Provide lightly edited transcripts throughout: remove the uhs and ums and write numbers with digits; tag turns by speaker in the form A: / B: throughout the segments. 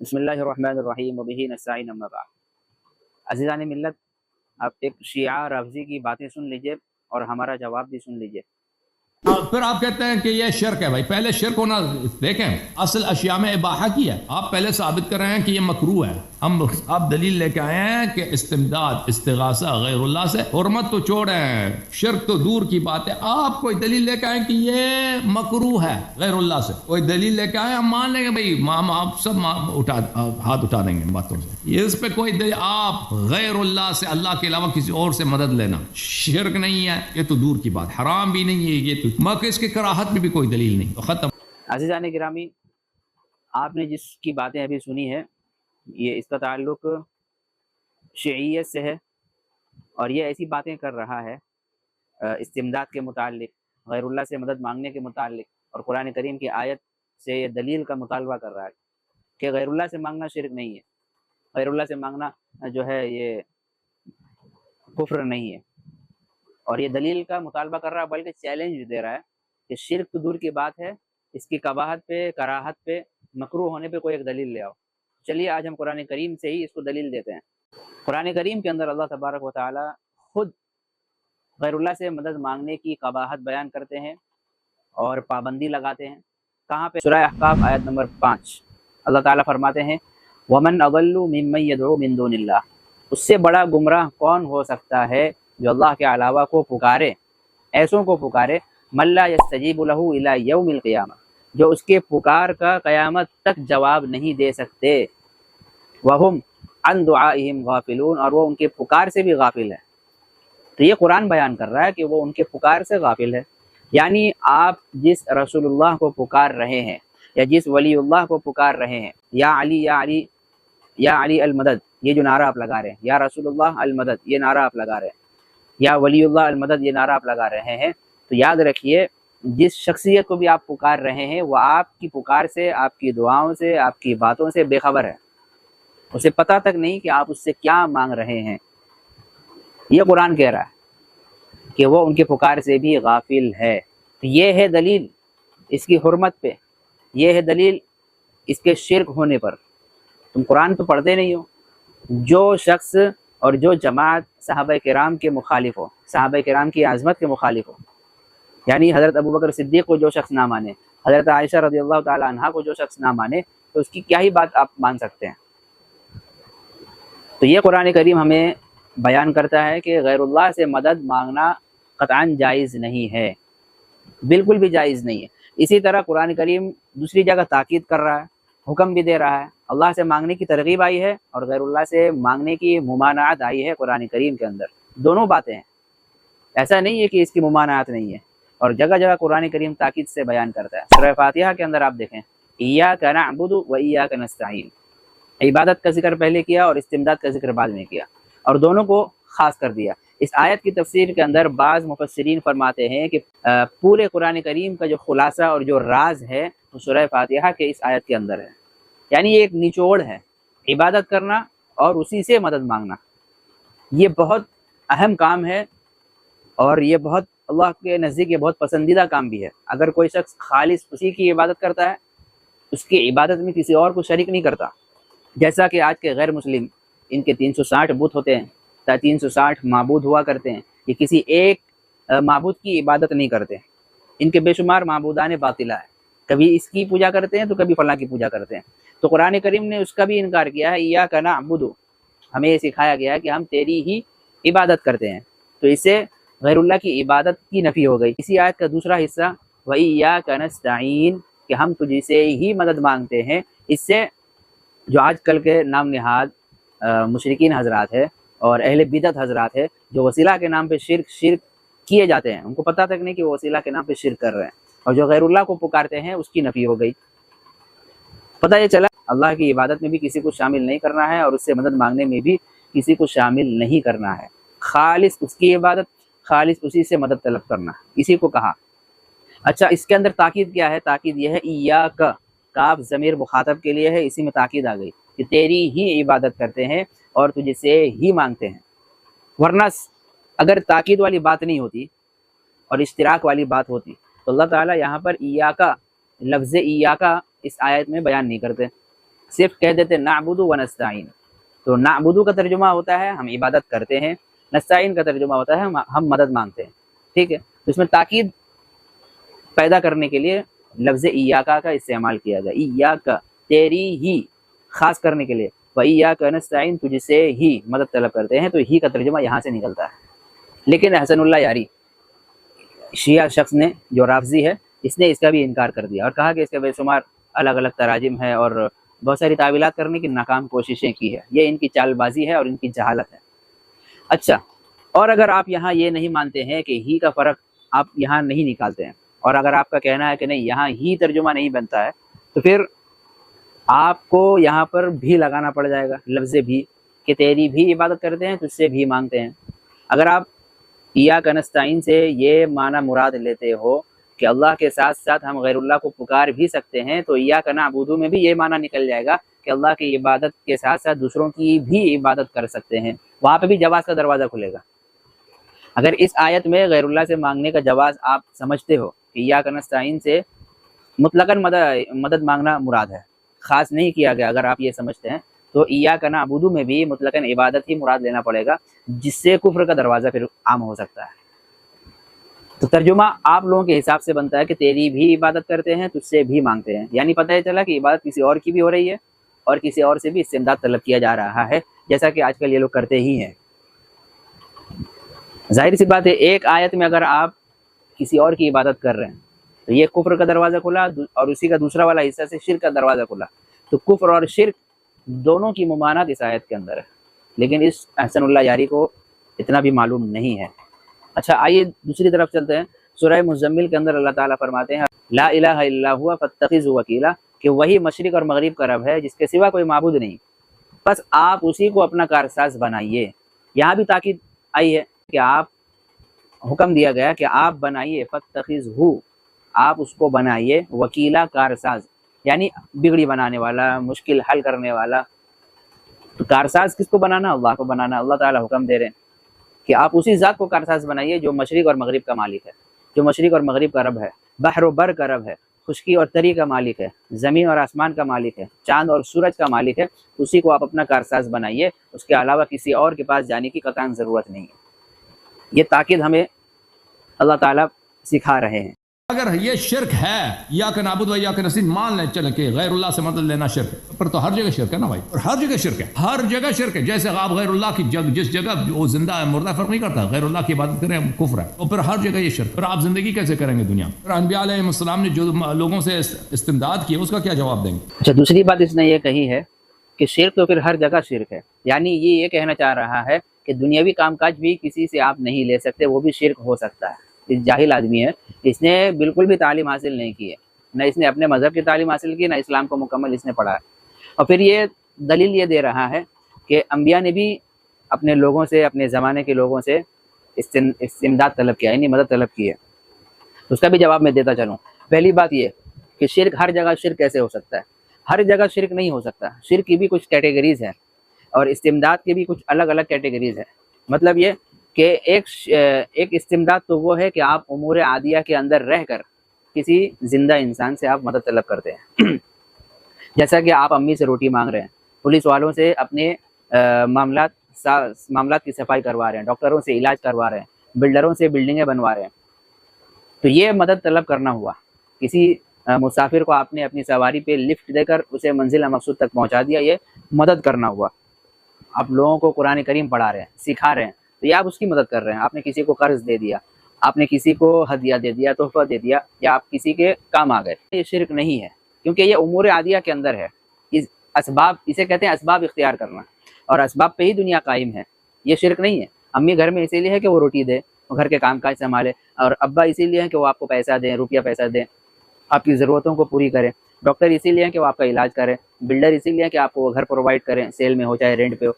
A: بسم اللہ الرحمن الرحیم وبہ نستعین اما بعد۔ عزیزان ملت، آپ ایک شیعہ رافضی کی باتیں سن لیجئے اور ہمارا جواب بھی سن لیجئے۔
B: پھر آپ کہتے ہیں کہ یہ شرک ہے۔ بھائی پہلے شرک ہونا دیکھیں، اصل اشیاء میں اباحہ کی ہے، آپ پہلے ثابت کر رہے ہیں کہ یہ مکروہ ہے۔ ہم آپ دلیل لے کے آئے ہیں کہ استمداد استغاثہ غیر اللہ سے، حرمت تو چھوڑیں، شرک تو دور کی بات ہے، آپ کوئی دلیل لے کے آئیں کہ یہ مکروہ ہے غیر اللہ سے، کوئی دلیل لے کے آئیں، ہم مان لیں گے بھائی، آپ سب ہاتھ اٹھا دیں گے باتوں سے۔ یہ اس پہ کوئی دلیل، آپ غیر اللہ سے، اللہ کے علاوہ کسی اور سے مدد لینا شرک نہیں ہے، یہ تو دور کی بات، حرام بھی نہیں ہے، یہ تو مگر اس کے کراہت میں بھی کوئی دلیل نہیں، ختم۔
A: عزیزان گرامی، آپ نے جس کی باتیں ابھی سنی ہے، یہ اس کا تعلق شیعیت سے ہے، اور یہ ایسی باتیں کر رہا ہے استمداد کے متعلق، غیر اللہ سے مدد مانگنے کے متعلق، اور قرآن کریم کی آیت سے یہ دلیل کا مطالبہ کر رہا ہے کہ غیر اللہ سے مانگنا شرک نہیں ہے، غیر اللہ سے مانگنا جو ہے یہ کفر نہیں ہے، اور یہ دلیل کا مطالبہ کر رہا ہے، بلکہ چیلنج دے رہا ہے کہ شرک تو دور کی بات ہے، اس کی قباحت پہ، کراہت پہ، مکروہ ہونے پہ کوئی ایک دلیل لے آؤ۔ چلیے آج ہم قرآن کریم سے ہی اس کو دلیل دیتے ہیں۔ قرآن کریم کے اندر اللہ تبارک و تعالی خود غیر اللہ سے مدد مانگنے کی قباحت بیان کرتے ہیں اور پابندی لگاتے ہیں۔ کہاں پہ؟ سورہ احقاف آیت نمبر 5، اللہ تعالیٰ فرماتے ہیں وَمَنْ أَضَلُّ مِمَّنْ يَدْعُو مِن دُونِ اللَّهِ، اس سے بڑا گمراہ کون ہو سکتا ہے جو اللہ کے علاوہ کو پکارے، ایسوں کو پکارے، مَن لَا يَسْتَجِيبُ لَهُ إِلَى يَوْمِ الْقِيَامَةِ، جو اس کے پکار کا قیامت تک جواب نہیں دے سکتے، وَهُمْ عَنْ دُعَائِهِمْ غَافِلُونَ، اور وہ ان کے پکار سے بھی غافل ہے۔ تو یہ قرآن بیان کر رہا ہے کہ وہ ان کے پکار سے غافل ہے، یعنی آپ جس رسول اللہ کو پکار رہے ہیں یا جس ولی اللہ کو پکار رہے ہیں، یا علی یا علی یا علی المدد، یہ جو نعرہ آپ لگا رہے ہیں، یا رسول اللہ المدد یہ نعرہ آپ لگا رہے ہیں، یا ولی اللہ المدد یہ نعرہ آپ لگا رہے ہیں، تو یاد رکھیے جس شخصیت کو بھی آپ پکار رہے ہیں وہ آپ کی پکار سے، آپ کی دعاؤں سے، آپ کی باتوں سے بے خبر ہے، اسے پتہ تک نہیں کہ آپ اس سے کیا مانگ رہے ہیں۔ یہ قرآن کہہ رہا ہے کہ وہ ان کے پکار سے بھی غافل ہے۔ یہ ہے دلیل اس کی حرمت پہ، یہ ہے دلیل اس کے شرک ہونے پر۔ تم قرآن تو پڑھتے نہیں ہو۔ جو شخص اور جو جماعت صحابہ کرام کے مخالف ہو، صحابہ کرام کی عظمت کے مخالف ہو، یعنی حضرت ابوبکر صدیق کو جو شخص نہ مانے، حضرت عائشہ رضی اللہ تعالی عنہا کو جو شخص نہ مانے، تو اس کی کیا ہی بات آپ مان سکتے ہیں؟ تو یہ قرآن کریم ہمیں بیان کرتا ہے کہ غیر اللہ سے مدد مانگنا قطعاً جائز نہیں ہے، بالکل بھی جائز نہیں ہے۔ اسی طرح قرآن کریم دوسری جگہ تاکید کر رہا ہے، حکم بھی دے رہا ہے، اللہ سے مانگنے کی ترغیب آئی ہے اور غیر اللہ سے مانگنے کی ممانعت آئی ہے قرآن کریم کے اندر، دونوں باتیں ہیں، ایسا نہیں ہے کہ اس کی ممانعت نہیں ہے، اور جگہ جگہ قرآن کریم تاکید سے بیان کرتا ہے۔ سورہ فاتحہ کے اندر آپ دیکھیں ایاک نعبد و ایاک نستعین، عبادت کا ذکر پہلے کیا اور استمداد کا ذکر بعد میں کیا، اور دونوں کو خاص کر دیا۔ اس آیت کی تفسیر کے اندر بعض مفسرین فرماتے ہیں کہ پورے قرآن کریم کا جو خلاصہ اور جو راز ہے وہ سورہ فاتحہ کے اس آیت کے اندر ہے، یعنی یہ ایک نچوڑ ہے، عبادت کرنا اور اسی سے مدد مانگنا، یہ بہت اہم کام ہے، اور یہ بہت اللہ کے نزدیک یہ بہت پسندیدہ کام بھی ہے۔ اگر کوئی شخص خالص اسی کی عبادت کرتا ہے، اس کی عبادت میں کسی اور کو شریک نہیں کرتا، جیسا کہ آج کے غیر مسلم، ان کے 360 بت ہوتے ہیں، 360 معبود ہوا کرتے ہیں، یہ کسی ایک معبود کی عبادت نہیں کرتے، ان کے بے شمار معبودان باطلہ ہے، کبھی اس کی پوجا کرتے ہیں تو کبھی فلاں کی پوجا کرتے ہیں۔ تو قرآن کریم نے اس کا بھی انکار کیا ہے، ایاک نعبد، ہمیں یہ سکھایا گیا ہے کہ ہم تیری ہی عبادت کرتے ہیں، تو اس سے غیر اللہ کی عبادت کی نفی ہو گئی۔ اسی آیت کا دوسرا حصہ وَإِيَّاكَ نَسْتَعِينُ، کہ ہم تجھ سے ہی مدد مانگتے ہیں، اس سے جو آج کل کے نام نہاد مشرکین حضرات ہے اور اہل بدعت حضرات ہے، جو وسیلہ کے نام پہ شرک کیے جاتے ہیں، ان کو پتہ تک نہیں کہ وہ وسیلہ کے نام پہ شرک کر رہے ہیں، اور جو غیر اللہ کو پکارتے ہیں اس کی نفی ہو گئی۔ پتہ یہ چلا اللہ کی عبادت میں بھی کسی کو شامل نہیں کرنا ہے، اور اس سے مدد مانگنے میں بھی کسی کو شامل نہیں کرنا ہے، خالص اس کی عبادت، خالص اسی سے مدد طلب کرنا، اسی کو کہا۔ اچھا، اس کے اندر تاکید کیا ہے؟ تاکید یہ ہے ایاک، کاف ضمیر مخاطب کے لیے ہے، اسی میں تاکید آ گئی کہ تیری ہی عبادت کرتے ہیں اور تجھ سے ہی مانگتے ہیں۔ ورنہ اگر تاکید والی بات نہیں ہوتی اور اشتراک والی بات ہوتی تو اللہ تعالیٰ یہاں پر ایاکا، لفظ ایاکا اس آیت میں بیان نہیں کرتے، صرف کہہ دیتے نعبدو و نستعین، تو نعبدو کا ترجمہ ہوتا ہے ہم عبادت کرتے ہیں، نستعین کا ترجمہ ہوتا ہے ہم مدد مانگتے ہیں، ٹھیک ہے. تو اس میں تاکید پیدا کرنے کے لیے لفظ ایاکا کا استعمال کیا گیا، ایاکا تیری ہی، خاص کرنے کے لیے، وَإِيَّاكَ نَسْتَعِينُ تجھ سے ہی مدد طلب کرتے ہیں، تو ہی کا ترجمہ یہاں سے نکلتا ہے. لیکن حسن اللہ یاری شیعہ شخص نے جو رافضی ہے اس نے اس کا بھی انکار کر دیا اور کہا کہ اس کے بے شمار الگ الگ تراجم ہے اور بہت ساری تعویلات کرنے کی ناکام کوششیں کی ہے. یہ ان کی چال بازی ہے اور ان کی جہالت ہے. اچھا، اور اگر آپ یہاں یہ نہیں مانتے ہیں کہ ہی کا فرق آپ یہاں نہیں نکالتے ہیں، اور اگر آپ کا کہنا ہے کہ نہیں یہاں ہی ترجمہ نہیں بنتا ہے، تو پھر آپ کو یہاں پر بھی لگانا پڑ جائے گا، لفظ بھی، کہ تیری بھی عبادت کرتے ہیں، تجھ سے بھی مانگتے ہیں. اگر آپ ایاک نستعین سے یہ معنی مراد لیتے ہو کہ اللہ کے ساتھ ساتھ ہم غیر اللہ کو پکار بھی سکتے ہیں، تو ایاک نعبد میں بھی یہ معنی نکل جائے گا کہ اللہ کی عبادت کے ساتھ ساتھ دوسروں کی بھی عبادت کر سکتے ہیں. وہاں پہ بھی جواز کا دروازہ کھلے گا. اگر اس آیت میں غیر اللہ سے مانگنے کا جواز آپ سمجھتے ہو کہ ایاک نستعین سے مطلقاً مدد مانگنا مراد ہے، خاص نہیں کیا گیا، اگر آپ یہ سمجھتے ہیں تو ایاک نعبد میں بھی مطلقاً عبادت ہی مراد لینا پڑے گا، جس سے کفر کا دروازہ پھر عام ہو سکتا ہے. تو ترجمہ آپ لوگوں کے حساب سے بنتا ہے کہ تیری بھی عبادت کرتے ہیں، تجھ سے بھی مانگتے ہیں. یعنی پتہ چلا کہ عبادت کسی اور کی بھی ہو رہی ہے اور کسی اور سے بھی استمداد طلب کیا جا رہا ہے، جیسا کہ آج کل یہ لوگ کرتے ہی ہیں. ظاہر سی بات ہے ایک آیت میں اگر آپ کسی اور کی عبادت کر رہے ہیں تو یہ کفر کا دروازہ کھلا، اور اسی کا دوسرا والا حصہ سے شرک کا دروازہ کھلا. تو کفر اور شرک دونوں کی ممانعت اس آیت کے اندر ہے، لیکن اس احسن اللہ یاری کو اتنا بھی معلوم نہیں ہے. اچھا آئیے دوسری طرف چلتے ہیں. سورہ مزمل کے اندر اللہ تعالیٰ فرماتے ہیں لا الہ الا ہوا فاتخذہ وکیلا، کہ وہی مشرق اور مغرب کا رب ہے جس کے سوا کوئی معبود نہیں، بس آپ اسی کو اپنا کارساز بنائیے. یہاں بھی تاکید آئی ہے کہ آپ حکم دیا گیا کہ آپ بنائیے، فاتخذہ، آپ اس کو بنائیے، وکیلا کارساز، یعنی بگڑی بنانے والا، مشکل حل کرنے والا. تو کارساز کس کو بنانا؟ اللہ کو بنانا. اللہ تعالیٰ حکم دے رہے ہیں کہ آپ اسی ذات کو کارساز بنائیے جو مشرق اور مغرب کا مالک ہے، جو مشرق اور مغرب کا رب ہے، بحر و بر کا رب ہے، خشکی اور تری کا مالک ہے، زمین اور آسمان کا مالک ہے، چاند اور سورج کا مالک ہے. اسی کو آپ اپنا کارساز بنائیے، اس کے علاوہ کسی اور کے پاس جانے کی قطعاً ضرورت نہیں ہے. یہ تاکید ہمیں اللہ تعالیٰ سکھا رہے ہیں.
B: اگر یہ شرک ہے ایاک نعبد و ایاک نستعین مان لیں چلیں کہ غیر اللہ سے مدد لینا شرک ہے، پر تو ہر جگہ شرک ہے نا بھائی، اور ہر جگہ شرک ہے، ہر جگہ شرک ہے. جیسے آپ غیر اللہ کی جس جگہ وہ زندہ ہے مردہ فرق نہیں کرتا، غیر اللہ کی عبادت کریں کفر ہے، اور پھر ہر جگہ یہ شرک. پھر آپ زندگی کیسے کریں گے دنیا میں؟ پھر انبیاء علیہ السلام نے جو لوگوں سے استمداد کی اس کا کیا جواب دیں گے؟
A: اچھا دوسری بات اس نے یہ کہی ہے کہ شرک تو پھر ہر جگہ شرک ہے، یعنی یہ کہنا چاہ رہا ہے کہ دنیاوی کام کاج بھی کسی سے آپ نہیں لے سکتے، وہ بھی شرک ہو سکتا ہے. جاہل آدمی ہے، اس نے بالکل بھی تعلیم حاصل نہیں کی ہے، نہ اس نے اپنے مذہب کی تعلیم حاصل کی، نہ اسلام کو مکمل اس نے پڑھا ہے. اور پھر یہ دلیل یہ دے رہا ہے کہ انبیاء نے بھی اپنے لوگوں سے، اپنے زمانے کے لوگوں سے استمداد طلب کیا، یعنی مدد طلب کی ہے. اس کا بھی جواب میں دیتا چلوں. پہلی بات یہ کہ شرک ہر جگہ شرک کیسے ہو سکتا ہے؟ ہر جگہ شرک نہیں ہو سکتا. شرک کی بھی کچھ کیٹیگریز ہیں اور استمداد کی بھی کچھ الگ الگ کیٹیگریز ہیں. مطلب یہ کہ ایک استمداد تو وہ ہے کہ آپ امور عادیہ کے اندر رہ کر کسی زندہ انسان سے آپ مدد طلب کرتے ہیں. جیسا کہ آپ امی سے روٹی مانگ رہے ہیں، پولیس والوں سے اپنے معاملات کی صفائی کروا رہے ہیں، ڈاکٹروں سے علاج کروا رہے ہیں، بلڈروں سے بلڈنگیں بنوا رہے ہیں. تو یہ مدد طلب کرنا ہوا. کسی مسافر کو آپ نے اپنی سواری پہ لفٹ دے کر اسے منزل مقصود تک پہنچا دیا، یہ مدد کرنا ہوا. آپ لوگوں کو قرآن کریم پڑھا رہے ہیں، سکھا رہے ہیں، تو یہ آپ اس کی مدد کر رہے ہیں. آپ نے کسی کو قرض دے دیا، آپ نے کسی کو ہدیہ دے دیا، تحفہ دے دیا، یا آپ کسی کے کام آ گئے. یہ شرک نہیں ہے کیونکہ یہ امور عادیہ کے اندر ہے. اسباب، اسے کہتے ہیں اسباب اختیار کرنا، اور اسباب پہ ہی دنیا قائم ہے. یہ شرک نہیں ہے. امی گھر میں اسی لیے ہے کہ وہ روٹی دے، وہ گھر کے کام کاج سنبھالے، اور ابا اسی لیے ہے کہ وہ آپ کو پیسہ دیں، روپیہ پیسہ دیں، آپ کی ضرورتوں کو پوری کریں. ڈاکٹر اسی لیے ہے کہ وہ آپ کا علاج کریں، بلڈر اسی لیے ہے کہ آپ کو وہ گھر پرووائڈ کریں، سیل میں ہو چاہے رینٹ پہ ہو.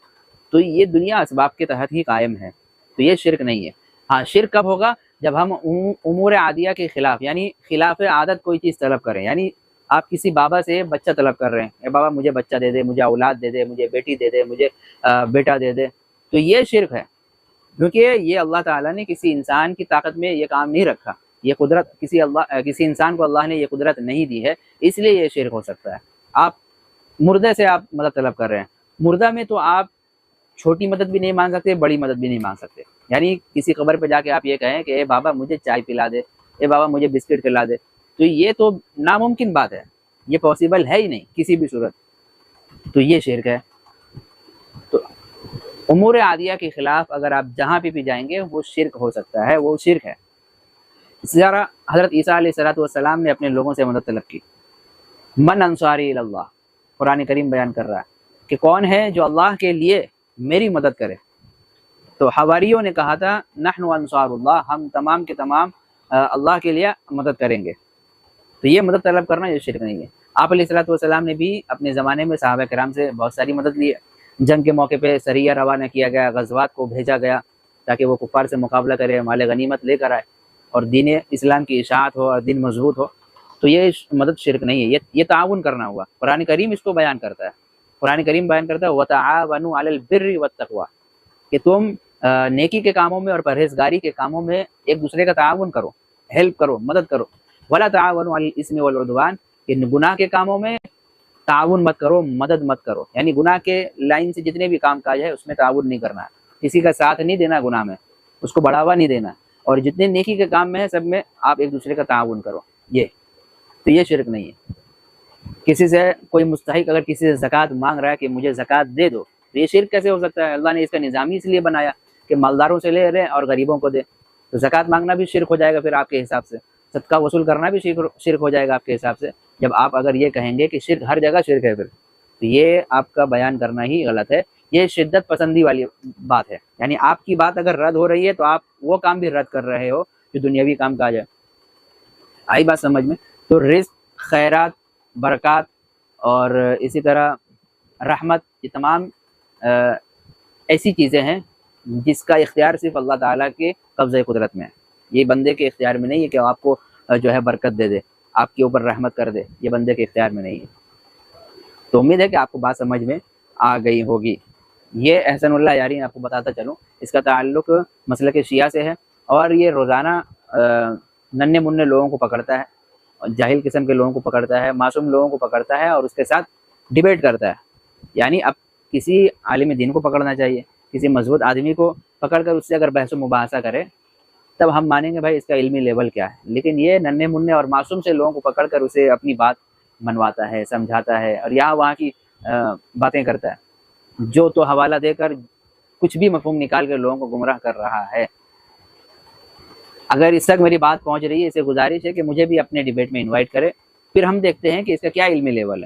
A: تو یہ دنیا اسباب کے تحت ہی قائم ہے. تو یہ شرک نہیں ہے. ہاں شرک کب ہوگا؟ جب ہم امور عادیہ کے خلاف، یعنی خلاف عادت کوئی چیز طلب کریں. یعنی آپ کسی بابا سے بچہ طلب کر رہے ہیں، اے بابا مجھے بچہ دے دے، مجھے اولاد دے دے، مجھے بیٹی دے دے، مجھے بیٹا دے دے. تو یہ شرک ہے، کیونکہ یہ اللہ تعالیٰ نے کسی انسان کی طاقت میں یہ کام نہیں رکھا. یہ قدرت کسی انسان کو اللہ نے یہ قدرت نہیں دی ہے، اس لیے یہ شرک ہو سکتا ہے. آپ مردے سے آپ مدد طلب کر رہے ہیں. مردہ میں تو آپ چھوٹی مدد بھی نہیں مانگ سکتے, بڑی مدد بھی نہیں مانگ سکتے. یعنی کسی قبر پہ جا کے آپ یہ کہیں کہ اے بابا مجھے چائے پلا دے, اے بابا مجھے بسکٹ کھلا دے, تو یہ تو ناممکن بات ہے, یہ پاسبل ہے ہی نہیں کسی بھی صورت. تو یہ شرک ہے. تو امور عادیہ کے خلاف اگر آپ جہاں پہ بھی جائیں گے وہ شرک ہو سکتا ہے, وہ شرک ہے. اسی طرح حضرت عیسیٰ علیہ السلام نے اپنے لوگوں سے مدد طلب کی. من انصاری اللہ, قرآن کریم بیان کر رہا ہے کہ کون ہے جو اللہ کے لیے میری مدد کرے. تو حواریوں نے کہا تھا نحن انصار اللہ, ہم تمام کے تمام اللہ کے لیے مدد کریں گے. تو یہ مدد طلب کرنا یہ شرک نہیں ہے. آپ علیہ السلام نے بھی اپنے زمانے میں صحابہ کرام سے بہت ساری مدد لی ہے. جنگ کے موقع پہ سریہ روانہ کیا گیا, غزوات کو بھیجا گیا تاکہ وہ کفار سے مقابلہ کرے, مال غنیمت لے کر آئے اور دین اسلام کی اشاعت ہو اور دین مضبوط ہو. تو یہ مدد شرک نہیں ہے, یہ تعاون کرنا ہوا. قرآن کریم اس کو بیان کرتا ہے. قرآن کریم بیان کرتا ہے وَتَعَاوَنُوا عَلَى الْبِرِّ وَالتَّقْوَىٰ, کہ تم نیکی کے کاموں میں اور پرہیزگاری کے کاموں میں ایک دوسرے کا تعاون کرو, ہیلپ کرو, مدد کرو. وَلَا تَعَاوَنُوا عَلَى الْإِثْمِ وَالْعُدْوَانِ, کہ گناہ کے کاموں میں تعاون مت کرو, مدد مت کرو. یعنی گناہ کے لائن سے جتنے بھی کام کاج ہے اس میں تعاون نہیں کرنا ہے, کسی کا ساتھ نہیں دینا گناہ میں, اس کو بڑھاوا نہیں دینا, اور جتنے نیکی کے کام میں ہے سب میں آپ ایک دوسرے کا تعاون کرو. تو یہ شرک نہیں ہے. کسی سے کوئی مستحق اگر کسی سے زکوٰۃ مانگ رہا ہے کہ مجھے زکوٰۃ دے دو, تو یہ شرک کیسے ہو سکتا ہے؟ اللہ نے اس کا نظام ہی اس لیے بنایا کہ مالداروں سے لے رہے اور غریبوں کو دے. تو زکوٰۃ مانگنا بھی شرک ہو جائے گا پھر آپ کے حساب سے, صدقہ وصول کرنا بھی شرک ہو جائے گا آپ کے حساب سے, جب آپ اگر یہ کہیں گے کہ شرک ہر جگہ شرک ہے. پھر تو یہ آپ کا بیان کرنا ہی غلط ہے. یہ شدت پسندی والی بات ہے. یعنی آپ کی بات اگر رد ہو رہی ہے تو آپ وہ کام بھی رد کر رہے ہو جو دنیاوی کام کاج ہے. آئی بات سمجھ میں؟ تو رزق, خیرات, برکات اور اسی طرح رحمت, یہ تمام ایسی چیزیں ہیں جس کا اختیار صرف اللہ تعالیٰ کے قبضۂ قدرت میں ہے. یہ بندے کے اختیار میں نہیں ہے کہ آپ کو جو ہے برکت دے دے, آپ کے اوپر رحمت کر دے, یہ بندے کے اختیار میں نہیں ہے. تو امید ہے کہ آپ کو بات سمجھ میں آ گئی ہوگی. یہ احسن اللہ یاری آپ کو بتاتا چلوں, اس کا تعلق مسلک شیعہ سے ہے, اور یہ روزانہ ننھے منھے لوگوں کو پکڑتا ہے, جاہل قسم کے لوگوں کو پکڑتا ہے, معصوم لوگوں کو پکڑتا ہے اور اس کے ساتھ ڈیبیٹ کرتا ہے. یعنی اب کسی عالم دین کو پکڑنا چاہیے, کسی مضبوط آدمی کو پکڑ کر اس سے اگر بحث و مباحثہ کرے تب ہم مانیں گے بھائی اس کا علمی لیول کیا ہے. لیکن یہ ننھے منھے اور معصوم سے لوگوں کو پکڑ کر اسے اپنی بات منواتا ہے, سمجھاتا ہے, اور یہاں وہاں کی باتیں کرتا ہے, جو تو حوالہ دے کر کچھ بھی مفہوم نکال کر لوگوں کو گمراہ کر رہا ہے. اگر اس تک میری بات پہنچ رہی ہے, اسے گزارش ہے کہ مجھے بھی اپنے ڈیبیٹ میں انوائٹ کرے, پھر ہم دیکھتے ہیں کہ اس کا کیا علمی لیول ہے.